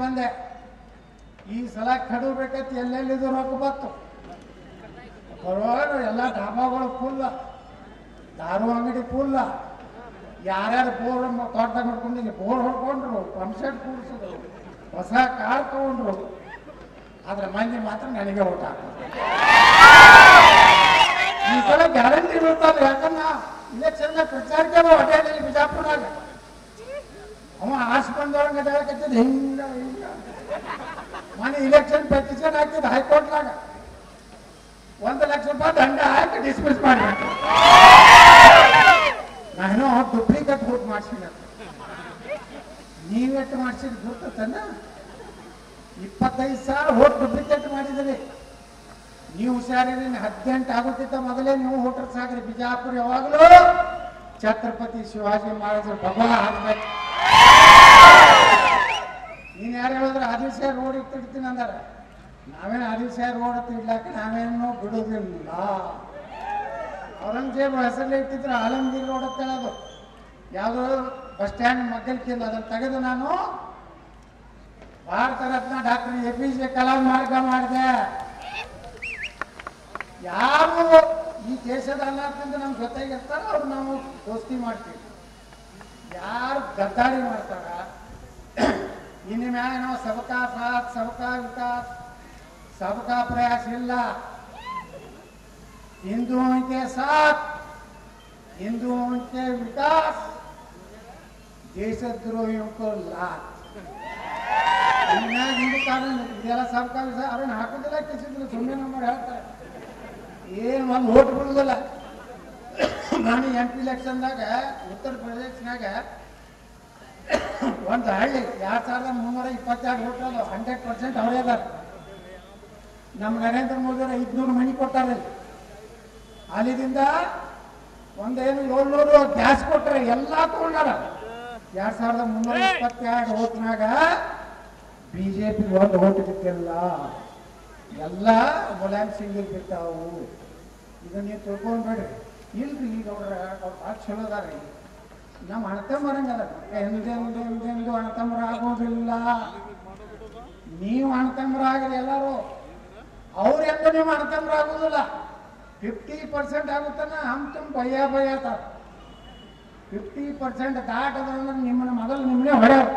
ಬಂದೆ. ಈ ಸಲ ಕಡು ಬೇಕಂತ ಎಲ್ಲೆಲ್ಲಿದ್ದು ರೊಕ್ಕ ಬತ್ತು. ಬರುವಾಗ ಎಲ್ಲ ಡಾಬಾಗಳು ಫುಲ್ಲ, ದಾರು ಅಂಗಡಿ ಫುಲ್ಲ. ಯಾರ್ಯಾರು ಬೋರ್ ತೋಟದಾಗ ಮಾಡ್ಕೊಂಡಿಲ್ಲ ಬೋರ್ ಹೊಡ್ಕೊಂಡ್ರು, ಪಂಪ್ ಸೆಟ್ ಕೂಡಿಸಿದ್ರು, ಹೊಸ ಕಾರ್ ತಗೊಂಡ್ರು. ಆದ್ರೆ ಮಂದಿ ಮಾತ್ರ ನನಗೆ ಊಟ ಹಾಕೋದು. ಈ ಸಲ ಗ್ಯಾರಂಟಿ ಬೀಳ್ತಾರೆ. ಯಾಕಂದ್ರೆ ಇಲೆಕ್ಷನ್ ಪ್ರಚಾರಕ್ಕೆ ಹೋಟೆಲಲ್ಲಿ ಬಿಜಾಪುರದಾಗ ಅವ ಆಸ್ ಬಂದವ್ರಂಗ ಹೇಳಕತ್ತಿದ್ ಹಿಂಗ ಹಿಂಗ. ಮನೆ ಇಲೆಕ್ಷನ್ ಪೆಟಿಷನ್ ಹಾಕಿದ್ ಹೈಕೋರ್ಟ್ನಾಗ 1 ಲಕ್ಷ ರೂಪಾಯಿ ದಂಡ ಹಾಕಿ ಡಿಸ್ಮಿಸ್ ಮಾಡ್ಬೇಕು. ನಾನು ಡೂಪ್ಲಿಕೇಟ್ ವೋಟ್ ಮಾಡ್ಸಿದ. ನೀವೆಟ್ಟು ಮಾಡ್ಸಿದ್ ಗೊತ್ತನ? 25,000 ವೋಟ್ ಡೂಪ್ಲಿಕೇಟ್ ಮಾಡಿದ್ರಿ. ನೀವು ಹುಷಾರಿರಿ. 18 ಆಗುತ್ತಿದ್ದ ಮೊದಲೇ ನೀವು ವೋಟರ್ಸ್ ಆಗ್ರಿ. ಬಿಜಾಪುರ ಯಾವಾಗಲೂ ಛತ್ರಪತಿ ಶಿವಾಜಿ ಮಹಾರಾಜರು ಭಗವ ಹಾಕ್ಬೇಕು. ನೀನ್ ಯಾರು ಹೇಳಿದ್ರೆ ಆದಿಲ್ಶಾಹಿ ರೋಡ್ ಇಟ್ಟಿರ್ತೀನಿ ಅಂದಾರ. ನಾವೇನು ಆದಿಲ್ಶಾಹಿ ರೋಡ್ ಇಡ್ಲಾಕ ನಾವೇನು ಬಿಡುವುದಿಲ್ಲ. ಔರಂಗಜೇಬ್ ಹೆಸರಲ್ಲಿ ಇಟ್ಟಿದ್ರೆ ಆಲಮಗೀರ್ ರೋಡ್ ಅಂತ ಹೇಳೋದು. ಯಾವುದೋ ಬಸ್ ಸ್ಟ್ಯಾಂಡ್ ಮಗ್ಗಲ್ಕಿಲ್ಲ. ಅದನ್ನು ತೆಗೆದು ನಾನು ಭಾರತ ರತ್ನ ಡಾಕ್ಟರ್ APJ ಕಲಾಂ ಮಾರ್ಗ ಮಾಡಿದೆ. ಯಾರು ಈ ದೇಶದ ಅನ್ನದಿಂದ ನಮ್ ಜೊತೆಗಿರ್ತಾರ ಅವ್ರು ನಾವು ದೋಸ್ತಿ ಮಾಡ್ತೀವಿ. ಯಾರು ಗದ್ದಾರಿ ಮಾಡ್ತಾರ ಇನ್ನು ಮ್ಯಾಗ ನಾವು ಸಬಕಾ ಸಾಥ್ ಸಬಕಾ ವಿಕಾಸ್ सबका प्रयास हिला, हिंदुओं के साथ हिंदुओं के विकास, देशद्रोहियों को लात. हिंदू कानून ಇದೆಲ್ಲ सबका विषय ಅವ್ರನ್ನ ಹಾಕೋದಿಲ್ಲ. ಕಿಸಿದ್ರು ಸುಮ್ಮನೆ ನಂಬರ್ ಹೇಳ್ತಾರೆ. ಏನು ಒಂದು ಓಟ್ ಬಿಡುದಿಲ್ಲ. ನಾನು MP ಎಲೆಕ್ಷನ್ದಾಗ ಉತ್ತರ ಪ್ರದೇಶನಾಗ ಒಂದು ಹಳ್ಳಿ 2322 ಓಟ್ ಅದು 100% ಅವರೇ ಅದಾರ. ನಮ್ಮ ನರೇಂದ್ರ ಮೋದಿ 500 ಮನಿ ಕೊಟ್ಟಾರೆ. ಅಲ್ಲಿದಿಂದ ಒಂದೇನು 700 ಗ್ಯಾಸ್ ಕೊಟ್ಟರೆ ಎಲ್ಲ ತಗೊಂಡಾರ. 2322 ಓಟ್ನಾಗ BJP ಒಂದು ಓಟ್ ಬಿಟ್ಟಿಲ್ಲ. ಎಲ್ಲ ಮುಲಾಯಂ ಸಿಂಗ್ ಬಿಟ್ಟಾವು. ಇದನ್ನ ನೀವು ತಿಳ್ಕೊಂಡ್ಬೇಡ್ರಿ. ಇಲ್ರಿ ಈಗ ಅವ್ರ ಭಾಳ ಚಲೋ ಅದಾರ. ನಮ್ಮ ಅಣ್ಣತಮ್ಮರಂಗದ ಎಂದೆಂದು ಅಣ್ಣತಮ್ಮರ ಆಗೋದಿಲ್ಲ. ನೀವು ಅಣ್ಣತಮ್ಮರಾಗ್ರಿ ಎಲ್ಲರೂ. ಅವ್ರೆಂದು ನೀವು ಅಣ್ಣತಮ್ಮರ ಆಗೋದಿಲ್ಲ. 50% ಆಗುತ್ತಾನ ಹಮ್ ತುಮ್ ಭಯ ಭಯ 50% ದಾಟದಂದ್ರೆ ನಿಮ್ಮನ್ನ ಮೊದಲು ನಿಮ್ಮನ್ನೇ ಹೊಡೆಯವ್ರು.